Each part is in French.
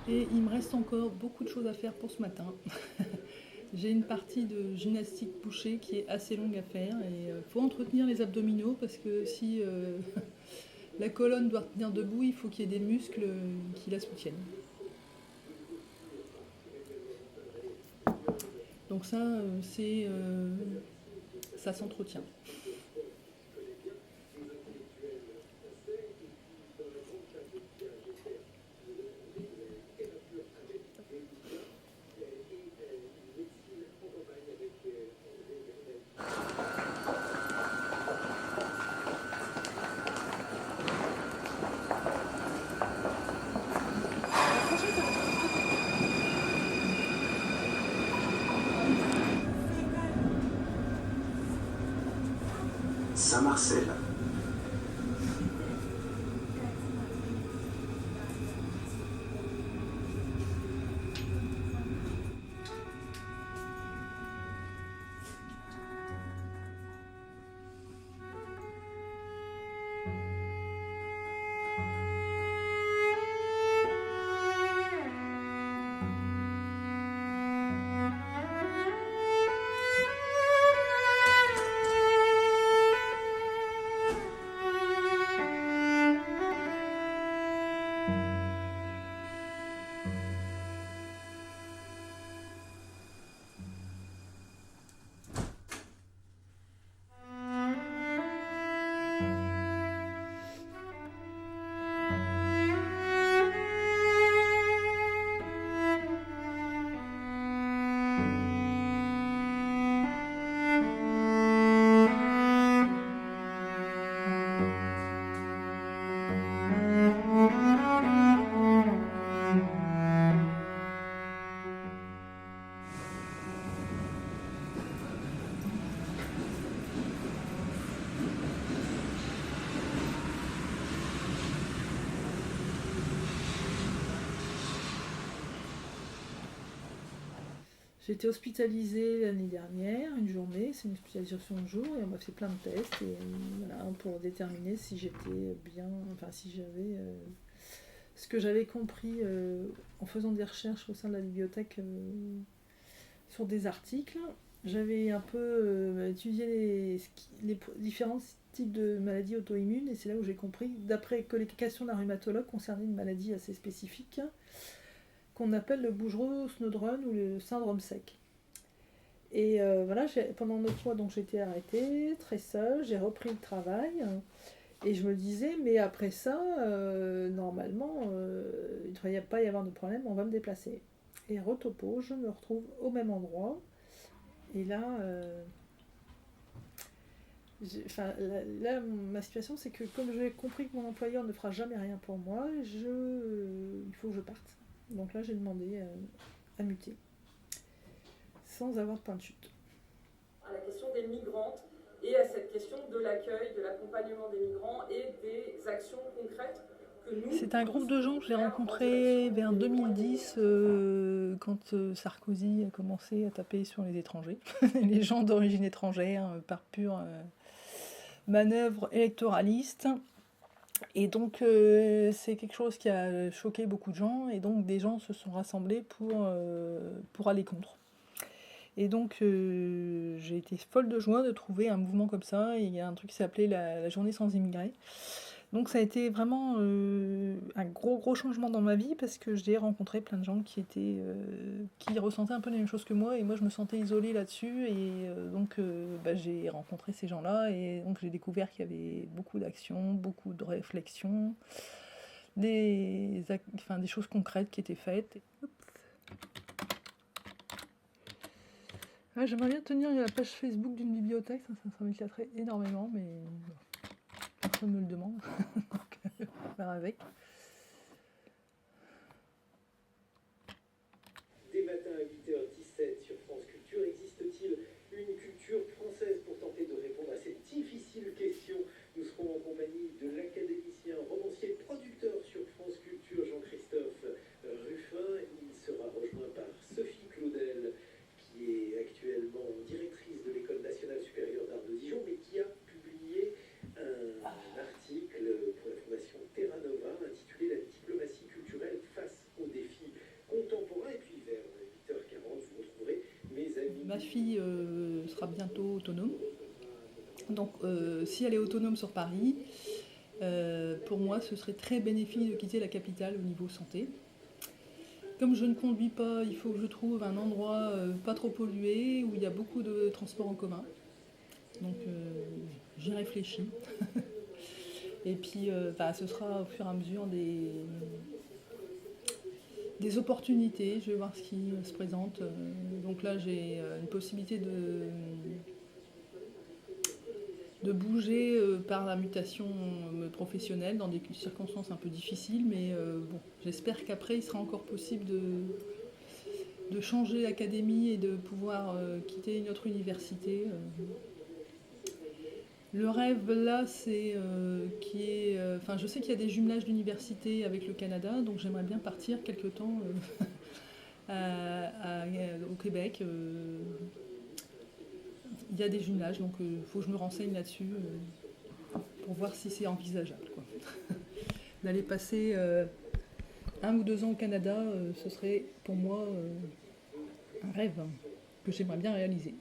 Et il me reste encore beaucoup de choses à faire pour ce matin. J'ai une partie de gymnastique poussée qui est assez longue à faire et il faut entretenir les abdominaux parce que si la colonne doit tenir debout, il faut qu'il y ait des muscles qui la soutiennent. Donc ça, ça s'entretient. Saint-Marcel. J'ai été hospitalisée l'année dernière, une journée, c'est une hospitalisation de jour, et on m'a fait plein de tests et, voilà, pour déterminer si j'étais bien, enfin si j'avais ce que j'avais compris en faisant des recherches au sein de la bibliothèque sur des articles. J'avais un peu étudié les différents types de maladies auto-immunes et c'est là où j'ai compris, d'après communication d'un rhumatologue, concernait une maladie assez spécifique qu'on appelle le Bougereau-Snodron ou le syndrome sec. Et voilà, pendant 9 mois, donc, j'ai été arrêtée, très seule, j'ai repris le travail. Et je me disais, mais après ça, normalement, il ne devrait pas y avoir de problème, on va me déplacer. Et retopo, je me retrouve au même endroit. Et là, là, ma situation, c'est que comme j'ai compris que mon employeur ne fera jamais rien pour moi, il faut que je parte. Donc là, j'ai demandé à muter, sans avoir de point de chute. À la question des migrantes et à cette question de l'accueil, de l'accompagnement des migrants et des actions concrètes que nous... C'est un groupe de gens que j'ai rencontré vers 2010 quand Sarkozy a commencé à taper sur les étrangers, les gens d'origine étrangère par pure manœuvre électoraliste. Et donc c'est quelque chose qui a choqué beaucoup de gens et donc des gens se sont rassemblés pour aller contre. Et donc j'ai été folle de joie de trouver un mouvement comme ça. Et il y a un truc qui s'appelait la journée sans immigrés. Donc ça a été vraiment un gros changement dans ma vie parce que j'ai rencontré plein de gens qui ressentaient un peu les mêmes choses que moi et moi je me sentais isolée là-dessus et donc j'ai rencontré ces gens-là et donc j'ai découvert qu'il y avait beaucoup d'actions, beaucoup de réflexions, des choses concrètes qui étaient faites. Ouais, j'aimerais bien tenir la page Facebook d'une bibliothèque, ça m'éclaterait énormément, mais personne ne me le demande, donc on va faire avec. Dès matin à 8h17 sur France Culture, existe-t-il une culture française pour tenter de répondre à cette difficile question? Nous serons en compagnie de l'académicien, romancier, producteur sur France Culture, Jean-Christophe Ruffin. Il sera rejoint par Sophie Claudel, qui est actuellement directrice de l'École nationale supérieure d'art de Dijon, mais qui a publié un article pour la fondation Terra Nova intitulé ma fille sera bientôt autonome. Donc si elle est autonome sur Paris, pour moi ce serait très bénéfique de quitter la capitale au niveau santé. Comme je ne conduis pas, il faut que je trouve un endroit pas trop pollué, où il y a beaucoup de transports en commun. Donc j'y réfléchis. Et puis ce sera au fur et à mesure des opportunités. Je vais voir ce qui se présente. Donc là j'ai une possibilité de bouger par la mutation professionnelle dans des circonstances un peu difficiles, mais bon, j'espère qu'après il sera encore possible de changer l'académie et de pouvoir quitter une autre université. Le rêve là, c'est je sais qu'il y a des jumelages d'universités avec le Canada, donc j'aimerais bien partir quelque temps au Québec. Il y a des jumelages, donc il faut que je me renseigne là-dessus pour voir si c'est envisageable, quoi. D'aller passer 1 ou 2 ans au Canada, ce serait pour moi un rêve que j'aimerais bien réaliser.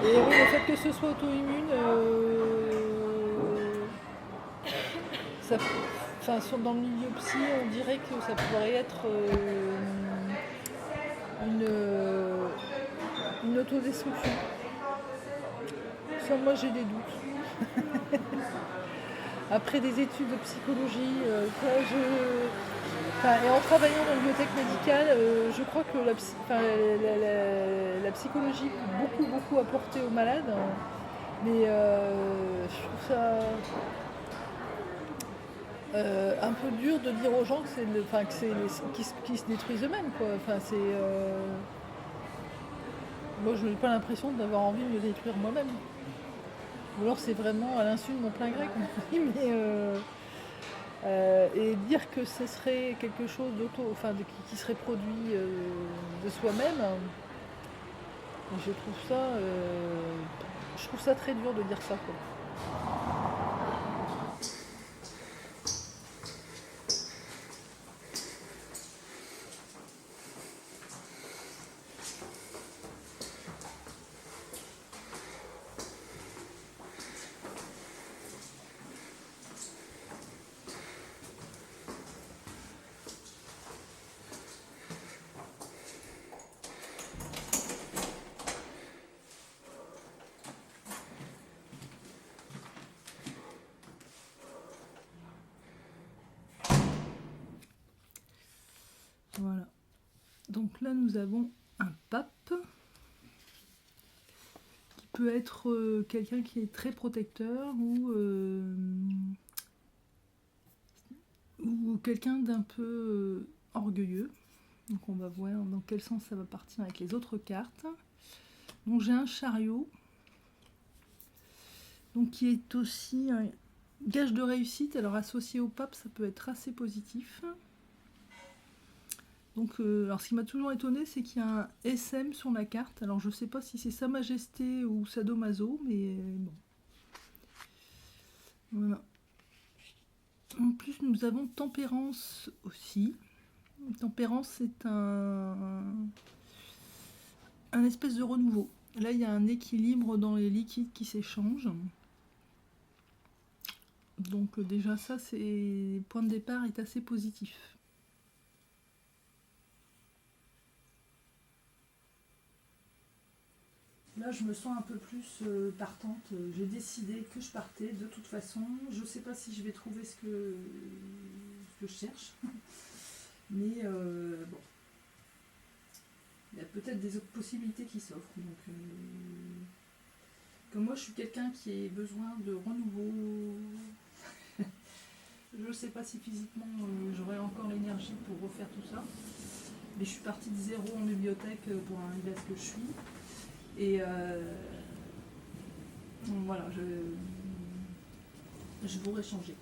Et oui, le fait que ce soit auto-immune, dans le milieu psy, on dirait que ça pourrait être une autodestruction. Ça, moi j'ai des doutes. Après des études de psychologie, et en travaillant dans la bibliothèque médicale, je crois que la psychologie peut beaucoup apporter aux malades, mais je trouve ça un peu dur de dire aux gens que qui se détruisent eux-mêmes, quoi. Moi, je n'ai pas l'impression d'avoir envie de me détruire moi-même. Ou alors c'est vraiment à l'insu de mon plein gré, comme on dit, mais et dire que ce serait quelque chose qui serait produit de soi-même, je trouve ça très dur de dire ça, quoi. Voilà. Donc là, nous avons un pape qui peut être quelqu'un qui est très protecteur ou quelqu'un d'un peu orgueilleux. Donc on va voir dans quel sens ça va partir avec les autres cartes. Donc j'ai un chariot, donc qui est aussi un gage de réussite. Alors associé au pape, ça peut être assez positif. Donc, alors ce qui m'a toujours étonné, c'est qu'il y a un SM sur la carte. Alors je ne sais pas si c'est Sa Majesté ou Sadomaso, mais bon. Voilà. En plus, nous avons Tempérance aussi. Tempérance, c'est un espèce de renouveau. Là, il y a un équilibre dans les liquides qui s'échangent. Donc déjà ça, le point de départ est assez positif. Là, je me sens un peu plus partante. J'ai décidé que je partais de toute façon. Je ne sais pas si je vais trouver ce que je cherche. Mais bon. Il y a peut-être des autres possibilités qui s'offrent. Donc, Comme moi, je suis quelqu'un qui a besoin de renouveau. Je ne sais pas si physiquement j'aurai encore l'énergie pour refaire tout ça. Mais je suis partie de zéro en bibliothèque pour arriver à ce que je suis. Et voilà, je voudrais changer.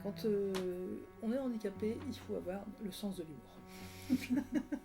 Quand on est handicapé, il faut avoir le sens de l'humour.